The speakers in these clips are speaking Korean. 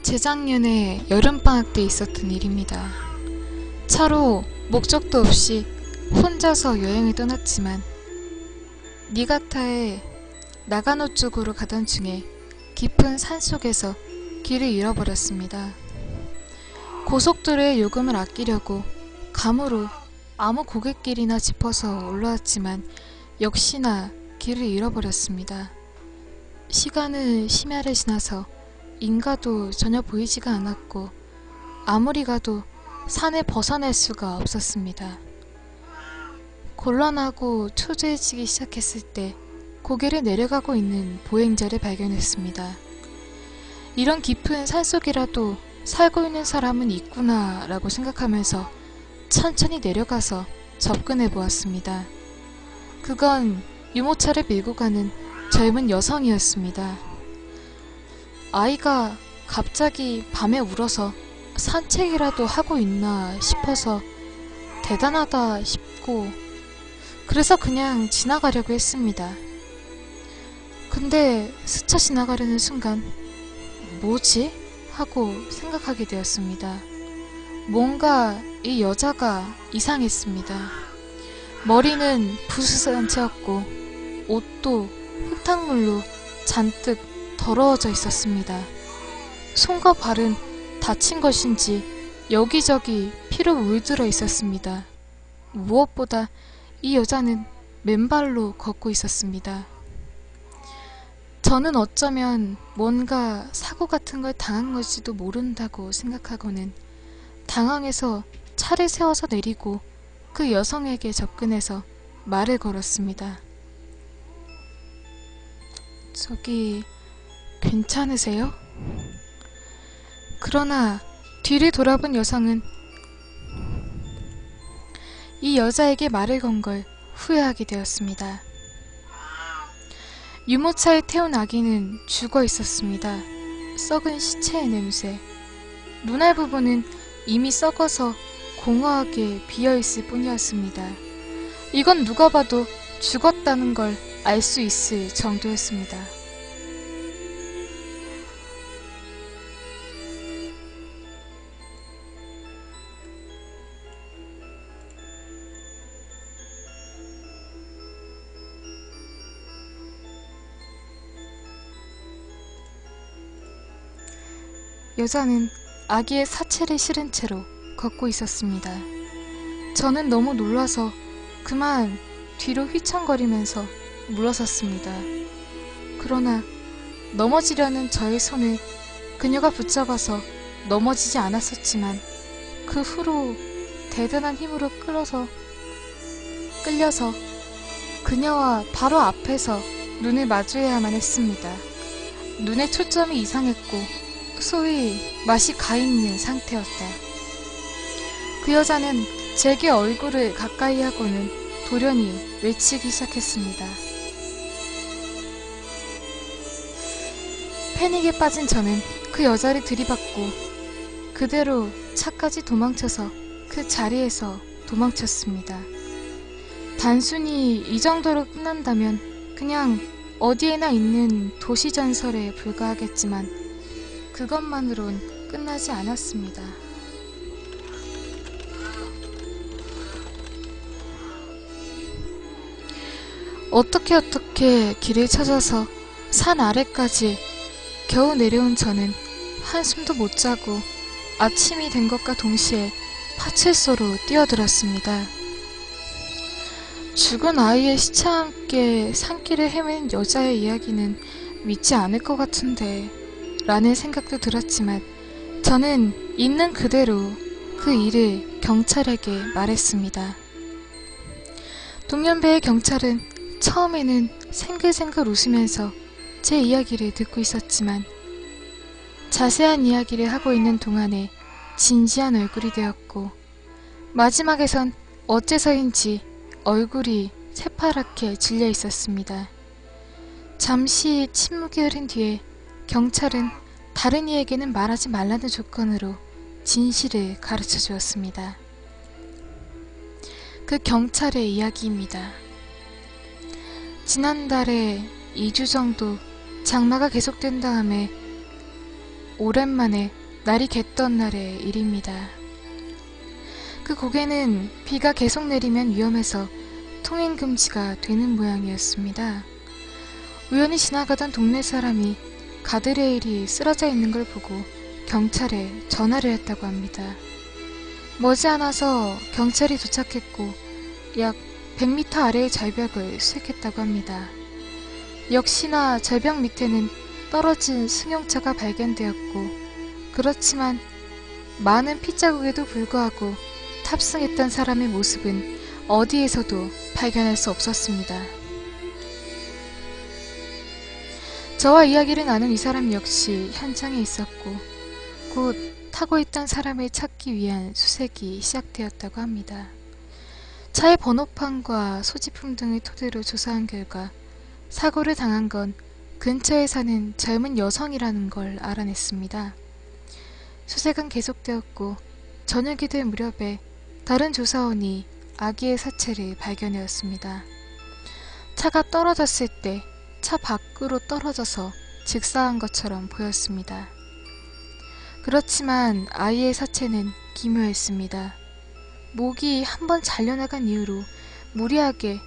재작년에 여름방학 때 있었던 일입니다. 차로 목적도 없이 혼자서 여행을 떠났지만 니가타의 나가노 쪽으로 가던 중에 깊은 산속에서 길을 잃어버렸습니다. 고속도로의 요금을 아끼려고 감으로 아무 고갯길이나 짚어서 올라왔지만 역시나 길을 잃어버렸습니다. 시간은 심야를 지나서 인가도 전혀 보이지가 않았고 아무리 가도 산을 벗어날 수가 없었습니다. 곤란하고 초조해지기 시작했을 때 고개를 내려가고 있는 보행자를 발견했습니다. 이런 깊은 산속이라도 살고 있는 사람은 있구나 라고 생각하면서 천천히 내려가서 접근해 보았습니다. 그건 유모차를 밀고 가는 젊은 여성이었습니다. 아이가 갑자기 밤에 울어서 산책이라도 하고 있나 싶어서 대단하다 싶고 그래서 그냥 지나가려고 했습니다. 근데 스쳐 지나가려는 순간 뭐지? 하고 생각하게 되었습니다. 뭔가 이 여자가 이상했습니다. 머리는 부스스한 채였고 옷도 흙탕물로 잔뜩 더러워져 있었습니다. 손과 발은 다친 것인지 여기저기 피로 물들어 있었습니다. 무엇보다 이 여자는 맨발로 걷고 있었습니다. 저는 어쩌면 뭔가 사고 같은 걸 당한 걸지도 모른다고 생각하고는 당황해서 차를 세워서 내리고 그 여성에게 접근해서 말을 걸었습니다. 저기 괜찮으세요? 그러나 뒤를 돌아본 여성은 이 여자에게 말을 건 걸 후회하게 되었습니다. 유모차에 태운 아기는 죽어 있었습니다. 썩은 시체의 냄새. 눈알 부분은 이미 썩어서 공허하게 비어있을 뿐이었습니다. 이건 누가 봐도 죽었다는 걸 알 수 있을 정도였습니다. 여자는 아기의 사체를 실은 채로 걷고 있었습니다. 저는 너무 놀라서 그만 뒤로 휘청거리면서 물러섰습니다. 그러나 넘어지려는 저의 손을 그녀가 붙잡아서 넘어지지 않았었지만 그 후로 대단한 힘으로 끌려서 그녀와 바로 앞에서 눈을 마주해야만 했습니다. 눈의 초점이 이상했고 소위 맛이 가있는 상태였다. 그 여자는 제게 얼굴을 가까이 하고는 돌연히 외치기 시작했습니다. 패닉에 빠진 저는 그 여자를 들이받고 그대로 차까지 도망쳐서 그 자리에서 도망쳤습니다. 단순히 이 정도로 끝난다면 그냥 어디에나 있는 도시전설에 불과하겠지만 그것만으론 끝나지 않았습니다. 어떻게 길을 찾아서 산 아래까지 겨우 내려온 저는 한숨도 못 자고 아침이 된 것과 동시에 파출소로 뛰어들었습니다. 죽은 아이의 시체와 함께 산길을 헤맨 여자의 이야기는 믿지 않을 것 같은데 라는 생각도 들었지만 저는 있는 그대로 그 일을 경찰에게 말했습니다. 동년배의 경찰은 처음에는 생글생글 웃으면서 제 이야기를 듣고 있었지만 자세한 이야기를 하고 있는 동안에 진지한 얼굴이 되었고 마지막에선 어째서인지 얼굴이 새파랗게 질려 있었습니다. 잠시 침묵이 흐른 뒤에 경찰은 다른 이에게는 말하지 말라는 조건으로 진실을 가르쳐 주었습니다. 그 경찰의 이야기입니다. 지난달에 2주 정도 장마가 계속된 다음에 오랜만에 날이 갰던 날의 일입니다. 그 고개는 비가 계속 내리면 위험해서 통행 금지가 되는 모양이었습니다. 우연히 지나가던 동네 사람이 가드레일이 쓰러져 있는 걸 보고 경찰에 전화를 했다고 합니다. 머지않아서 경찰이 도착했고 약 100m 아래의 절벽을 수색했다고 합니다. 역시나 절벽 밑에는 떨어진 승용차가 발견되었고, 그렇지만 많은 핏자국에도 불구하고 탑승했던 사람의 모습은 어디에서도 발견할 수 없었습니다. 저와 이야기를 나눈 이 사람 역시 현장에 있었고, 곧 타고 있던 사람을 찾기 위한 수색이 시작되었다고 합니다. 차의 번호판과 소지품 등을 토대로 조사한 결과 사고를 당한 건 근처에 사는 젊은 여성이라는 걸 알아냈습니다. 수색은 계속되었고 저녁이 될 무렵에 다른 조사원이 아기의 사체를 발견하였습니다. 차가 떨어졌을 때 차 밖으로 떨어져서 직사한 것처럼 보였습니다. 그렇지만 아이의 사체는 기묘했습니다. 목이 한번 잘려나간 이후로 무리하게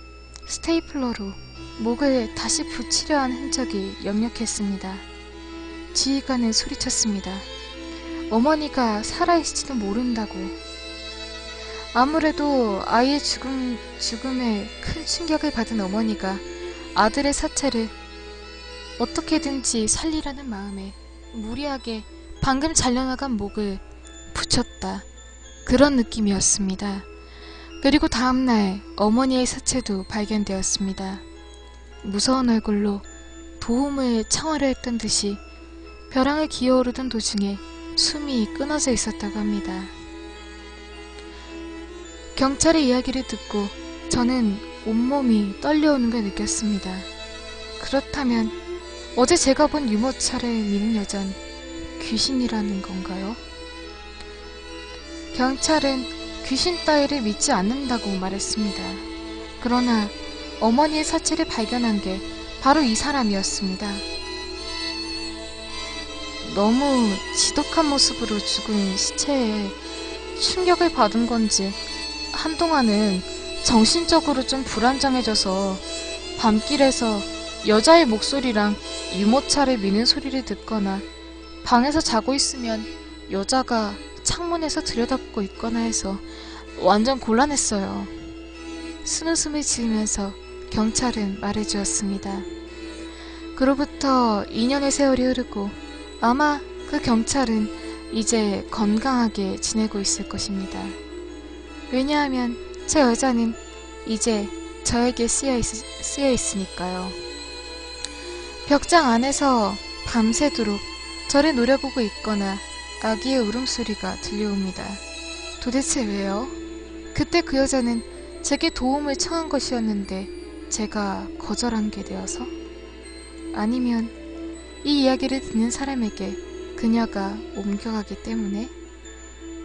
스테이플러로 목을 다시 붙이려 한 흔적이 역력했습니다. 지휘관은 소리쳤습니다. 어머니가 살아있을지도 모른다고. 아무래도 아이의 죽음에 큰 충격을 받은 어머니가 아들의 사체를 어떻게든지 살리라는 마음에 무리하게 방금 잘려나간 목을 붙였다. 그런 느낌이었습니다. 그리고 다음날 어머니의 사체도 발견되었습니다. 무서운 얼굴로 도움을 청하려 했던 듯이 벼랑을 기어오르던 도중에 숨이 끊어져 있었다고 합니다. 경찰의 이야기를 듣고 저는 온몸이 떨려오는 걸 느꼈습니다. 그렇다면 어제 제가 본 유모차를 미는 여잔 귀신이라는 건가요? 경찰은 귀신 따위를 믿지 않는다고 말했습니다. 그러나 어머니의 사체를 발견한 게 바로 이 사람이었습니다. 너무 지독한 모습으로 죽은 시체에 충격을 받은 건지 한동안은 정신적으로 좀 불안정해져서 밤길에서 여자의 목소리랑 유모차를 미는 소리를 듣거나 방에서 자고 있으면 여자가 창문에서 들여다보고 있거나 해서 완전 곤란했어요. 쓴웃음을 지으면서 경찰은 말해주었습니다. 그로부터 2년의 세월이 흐르고 아마 그 경찰은 이제 건강하게 지내고 있을 것입니다. 왜냐하면 저 여자는 이제 저에게 쓰여 있으니까요. 벽장 안에서 밤새도록 저를 노려보고 있거나 아기의 울음소리가 들려옵니다. 도대체 왜요? 그때 그 여자는 제게 도움을 청한 것이었는데 제가 거절한 게 되어서? 아니면 이 이야기를 듣는 사람에게 그녀가 옮겨가기 때문에?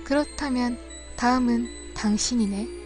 그렇다면 다음은 당신이네.